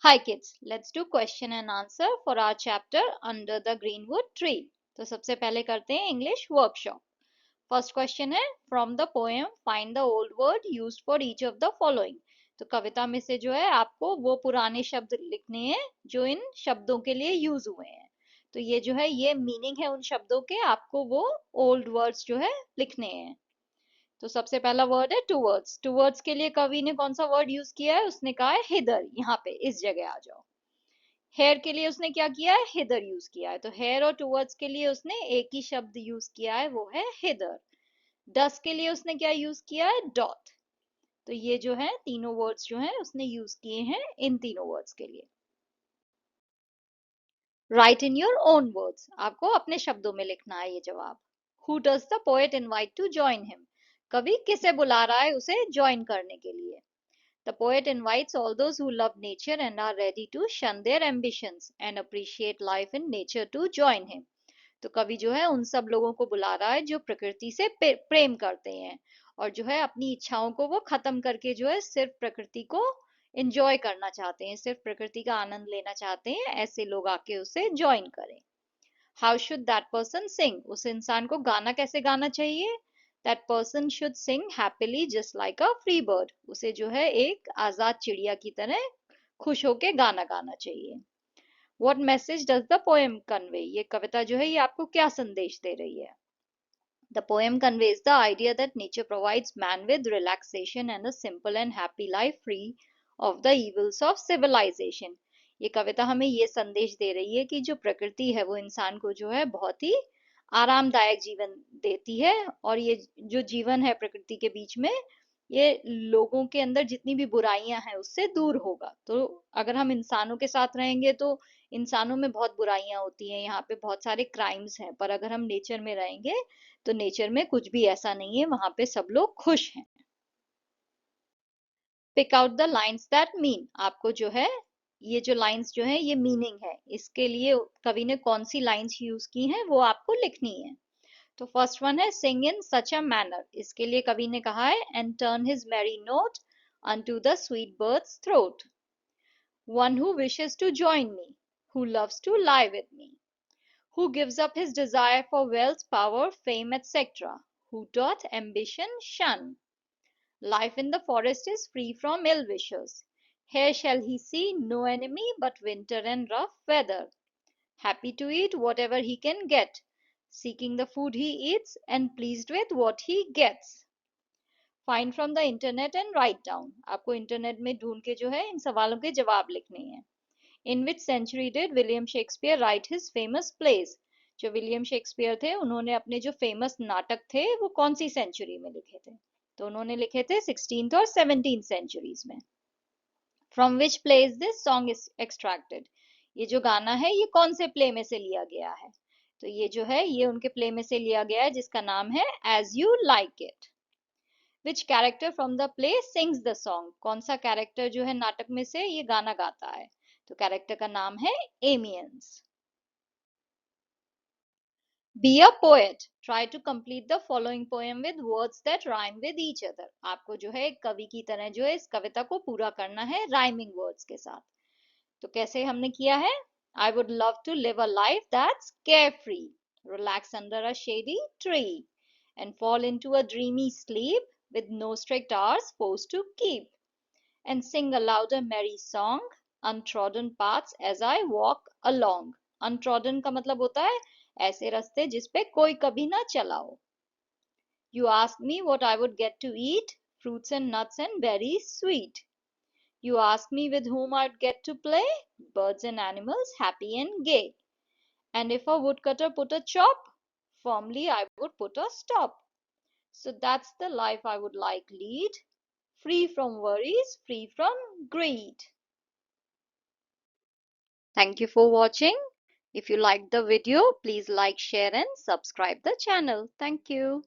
Hi kids, let's do question and answer for our chapter Under the Greenwood Tree. तो सबसे पहले करते हैं इंग्लिश वर्कशॉप. फर्स्ट क्वेश्चन है from the poem find the old word used for each of the following. तो कविता में से जो है आपको वो पुराने शब्द लिखने हैं जो इन शब्दों के लिए यूज हुए हैं. तो ये जो है ये मीनिंग है उन शब्दों के, आपको वो ओल्ड वर्ड्स जो है लिखने हैं. तो सबसे पहला वर्ड है टूवर्ड्स. टूवर्ड्स के लिए कवि ने कौन सा वर्ड यूज किया है? उसने कहा है हिदर, यहाँ पे इस जगह आ जाओ. हेयर के लिए उसने क्या किया है? हिदर यूज किया है. तो हेयर और टूवर्ड्स के लिए उसने एक ही शब्द यूज किया है, वो है हिदर. डस्ट के लिए उसने क्या यूज किया है? डॉट. तो ये जो है तीनों वर्ड्स जो है उसने यूज किए हैं इन तीनों वर्ड्स के लिए. Write in your own words. आपको अपने शब्दों में लिखना है ये जवाब. Who does the poet invite to join him. कवि किसे बुला रहा है उसे ज्वाइन करने के लिए? The poet invites all those who love nature and are ready to shun their ambitions and appreciate life in nature to join him. तो कवि जो है उन सब लोगों को बुला रहा है जो प्रकृति से प्रेम करते हैं और जो है अपनी इच्छाओं को वो खत्म करके जो है सिर्फ प्रकृति को एंजॉय करना चाहते हैं, सिर्फ प्रकृति का आनंद लेना चाहते हैं. ऐसे लोग आके उसे ज्वाइन करें. हाउ शुड दैट पर्सन सिंग. उस इंसान को गाना कैसे गाना चाहिए? That person should Singh happily just like a free bird. उसे जो है एक आजाद चिड़िया की तरह खुश होके गाना गाना चाहिए. What message does the poem convey? ये कविता जो है ये आपको क्या संदेश दे रही है? The poem conveys the idea that nature provides man with relaxation and a simple and happy life free of the evils of civilization. ये कविता हमें ये संदेश दे रही है कि जो प्रकृति है वो इंसान को जो है बहुत ही आरामदायक जीवन देती है और ये जो जीवन है प्रकृति के बीच में ये लोगों के अंदर जितनी भी बुराइयां हैं उससे दूर होगा. तो अगर हम इंसानों के साथ रहेंगे तो इंसानों में बहुत बुराइयां होती हैं, यहाँ पे बहुत सारे क्राइम्स हैं, पर अगर हम नेचर में रहेंगे तो नेचर में कुछ भी ऐसा नहीं है, वहां पे सब लोग खुश हैं. Pick out the lines that mean. आपको जो है ये जो लाइंस जो है ये मीनिंग है, इसके लिए कवि ने कौन सी लाइंस यूज की हैं वो आपको लिखनी है. तो फर्स्ट वन है सिंग इन सच अ मैनर. इसके लिए कवि ने कहा है and turn his merry note unto the sweet bird's throat. One who wishes to join me, who loves to lie with me, who gives up his desire for wealth, power, fame, etc., who doth ambition shun. Life in the forest is free from ill wishers. Here shall he see no enemy but winter and rough weather. Happy to eat whatever he can get, seeking the food he eats and pleased with what he gets. Find from the internet and write down. आपको internet में ढूंढ के जो है इन सवालों के जवाब लिखने हैं. In which century did William Shakespeare write his famous plays? जो विलियम शेक्सपियर थे उन्होंने अपने जो फेमस नाटक थे वो कौन सी सेंचुरी में लिखे थे? तो उन्होंने लिखे थे 16th और 17th सेंचुरीज में. From which play is this song is extracted? ये जो गाना है ये कौन से प्ले में से लिया गया है? तो ये जो है ये उनके प्ले में से लिया गया है जिसका नाम है As You Like It. Which character from the play sings the song? कौन सा कैरेक्टर जो है नाटक में से ये गाना गाता है? तो कैरेक्टर का नाम है एमियंस. Be a poet. Try to complete the following poem with words that rhyme with each other. आपको जो है एक कवि की तरह जो है इस कविता को पूरा करना है rhyming words के साथ. तो कैसे हमने किया है? I would love to live a life that's carefree, relax under a shady tree, and fall into a dreamy sleep with no strict hours forced to keep, and sing aloud a merry song, untrodden paths as I walk along. Untrodden का मतलब होता है ऐसे रास्ते जिस पे कोई कभी ना चला हो. You ask me what I would get to eat, fruits and nuts and berries sweet. You ask me with whom I'd get to play, birds and animals happy and gay. And if a woodcutter put a chop, firmly I would put a stop. So that's the life I would like lead, free from worries, free from greed. Thank you for watching. If you liked the video, please like, share and subscribe the channel. Thank you.